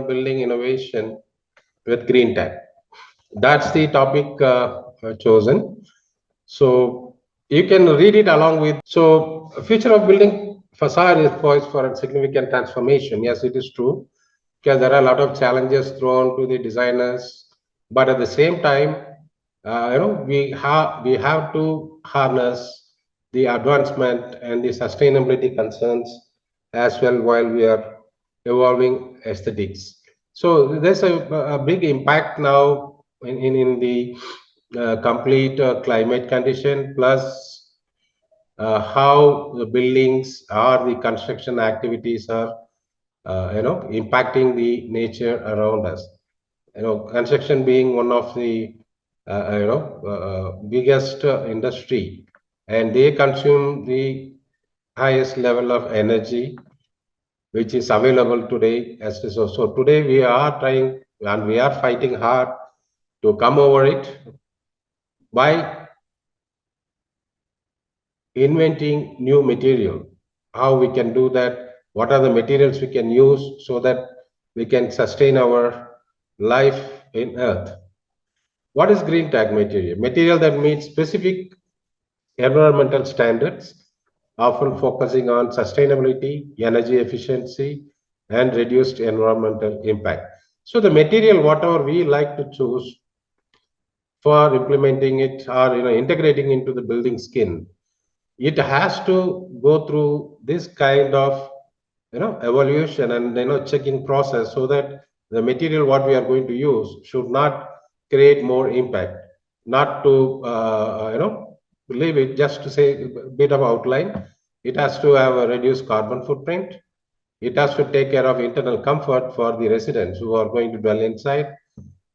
building innovation with green tech. That's the topic chosen. So you can read it along with. So future of building facade is poised for a significant transformation. Yes, it is true, because there are a lot of challenges thrown to the designers, but at the same time, we have to harness the advancement and the sustainability concerns as well while we are evolving aesthetics. So there's a big impact now in the complete climate condition, plus how the buildings or the construction activities are impacting the nature around us. Construction being one of the biggest industry, and they consume the highest level of energy which is available today as resource. So today we are trying and we are fighting hard to come over it by inventing new material. How we can do that? What are the materials we can use so that we can sustain our life in Earth? What is green tag material? Material that meets specific environmental standards, often focusing on sustainability, energy efficiency, and reduced environmental impact. So the material, whatever we like to choose for implementing it or integrating into the building skin, it has to go through this kind of evaluation and checking process, so that the material what we are going to use should not create more impact, not to leave it just to say a bit of outline. It has to have a reduced carbon footprint. It has to take care of internal comfort for the residents who are going to dwell inside,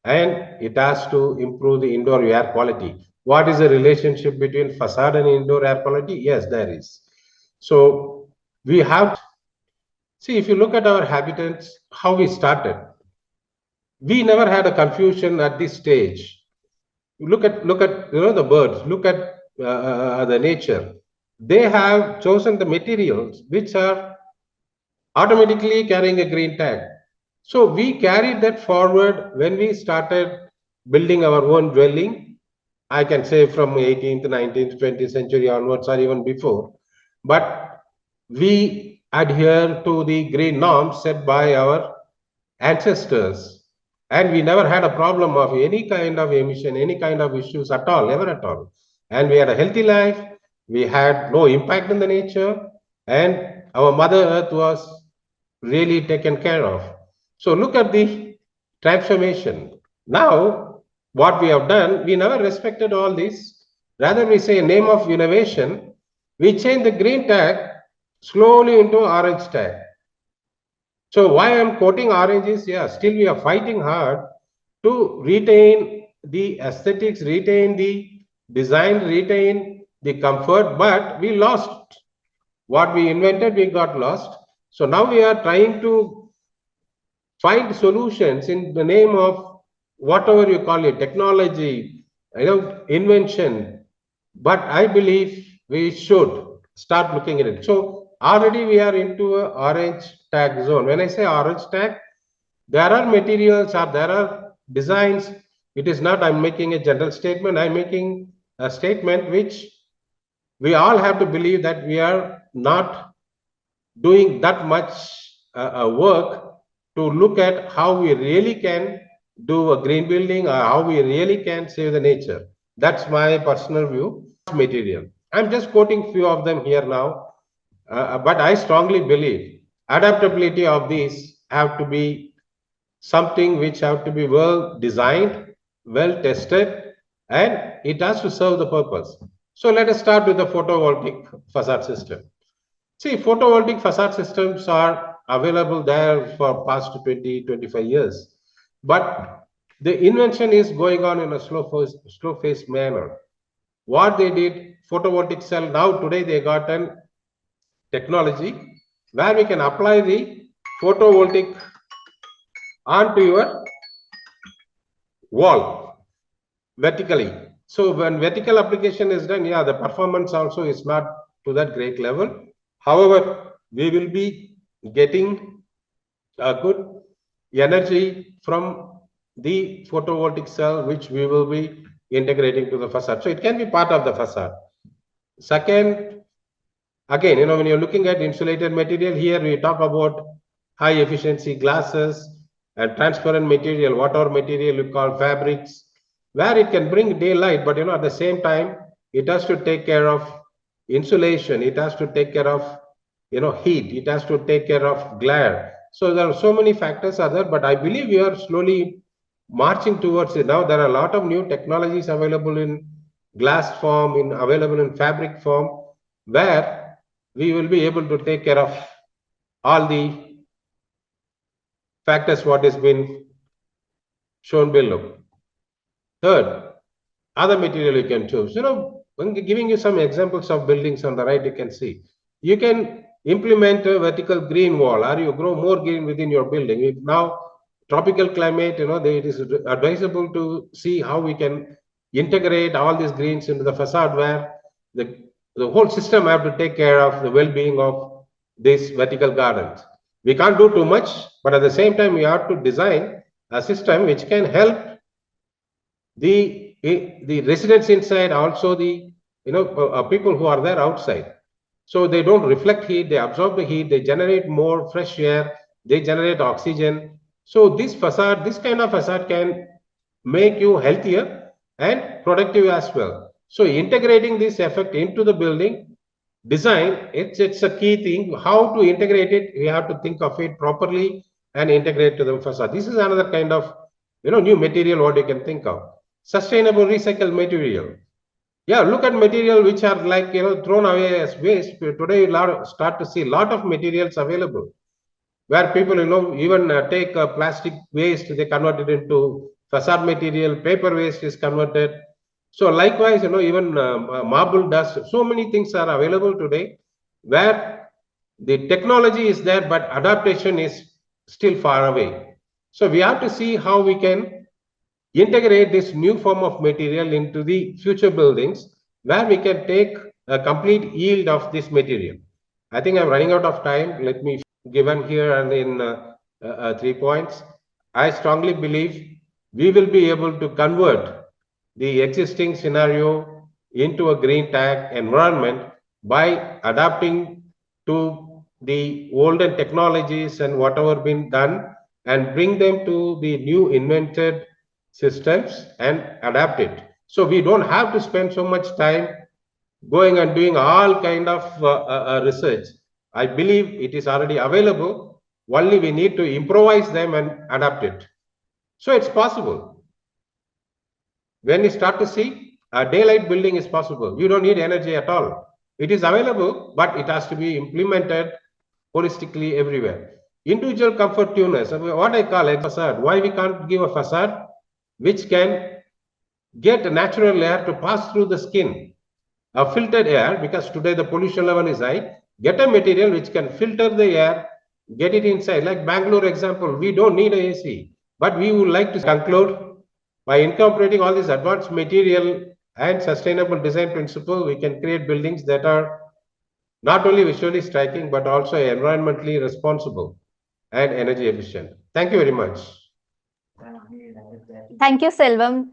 and it has to improve the indoor air quality. What is the relationship between facade and indoor air quality? Yes, there is. So we have, see, if you look at our habitats, how we started, we never had a confusion at this stage. Look at the birds, look at the nature. They have chosen the materials which are automatically carrying a green tag. So we carried that forward when we started building our own dwelling. I can say from 18th, 19th, 20th century onwards, or even before. But we adhere to the green norms set by our ancestors. And we never had a problem of any kind of emission, any kind of issues at all, ever at all. And we had a healthy life. We had no impact in the nature. And our Mother Earth was really taken care of. So look at the transformation. Now, what we have done, we never respected all this. Rather, we say name of innovation, we change the green tag slowly into orange tag. So why I'm quoting orange is, yeah, still we are fighting hard to retain the aesthetics, retain the design, retain the comfort, but we lost what we invented, we got lost. So now we are trying to find solutions in the name of whatever you call it, technology, invention. But I believe we should start looking at it. So already we are into a orange tag zone. When I say orange tag, there are materials or there are designs. It is not I'm making a general statement. I'm making a statement which we all have to believe that we are not doing that much work to look at how we really can do a green building or how we really can save the nature. That's my personal view. Material. I'm just quoting few of them here now, but I strongly believe adaptability of these have to be something which have to be well designed, well tested, and it has to serve the purpose. So let us start with the photovoltaic facade system. See, photovoltaic facade systems are available there for past 20, 25 years. But the invention is going on in a slow phase manner. What they did, photovoltaic cell, now today they got an technology where we can apply the photovoltaic onto your wall vertically. So when vertical application is done, yeah, the performance also is not to that great level. However, we will be getting a good energy from the photovoltaic cell, which we will be integrating to the facade. So it can be part of the facade. Second, again, when you're looking at insulated material, here we talk about high efficiency glasses and transparent material, whatever material you call fabrics, where it can bring daylight, but at the same time, it has to take care of insulation, it has to take care of heat, it has to take care of glare. So there are so many factors are there, but I believe we are slowly marching towards it. Now there are a lot of new technologies available in glass form, available in fabric form, where we will be able to take care of all the factors what has been shown below. Third, other material you can choose. When giving you some examples of buildings on the right, you can see. You can implement a vertical green wall, or you grow more green within your building. If now, tropical climate, it is advisable to see how we can integrate all these greens into the facade, where the whole system have to take care of the well-being of these vertical gardens. We can't do too much, but at the same time, we have to design a system which can help the residents inside, also the people who are there outside. So they don't reflect heat, they absorb the heat, they generate more fresh air, they generate oxygen. So this kind of facade can make you healthier and productive as well. So integrating this effect into the building design, it's a key thing. How to integrate it, we have to think of it properly and integrate to the facade. This is another kind of new material what you can think of. Sustainable recycled material. Yeah, look at material which are like thrown away as waste. Today you start to see a lot of materials available, where people even take plastic waste, they convert it into facade material. Paper waste is converted. So likewise, even marble dust. So many things are available today, where the technology is there, but adaptation is still far away. So we have to see how we can integrate this new form of material into the future buildings, where we can take a complete yield of this material. I think I'm running out of time. Let me given here and in 3 points. I strongly believe we will be able to convert the existing scenario into a green tag environment by adapting to the olden technologies and whatever been done, and bring them to the new invented systems and adapt it. So we don't have to spend so much time going and doing all kind of research. I believe it is already available. Only we need to improvise them and adapt it. So it's possible. When you start to see, a daylight building is possible. You don't need energy at all. It is available, but it has to be implemented holistically everywhere. Individual comfort tuners, what I call a facade. Why we can't give a facade which can get natural air to pass through the skin, a filtered air, because today the pollution level is high. Get a material which can filter the air, get it inside. Like Bangalore example, we don't need a AC, but we would like to conclude by incorporating all this advanced material and sustainable design principle, we can create buildings that are not only visually striking, but also environmentally responsible and energy efficient. Thank you very much. Thank you, Selvam.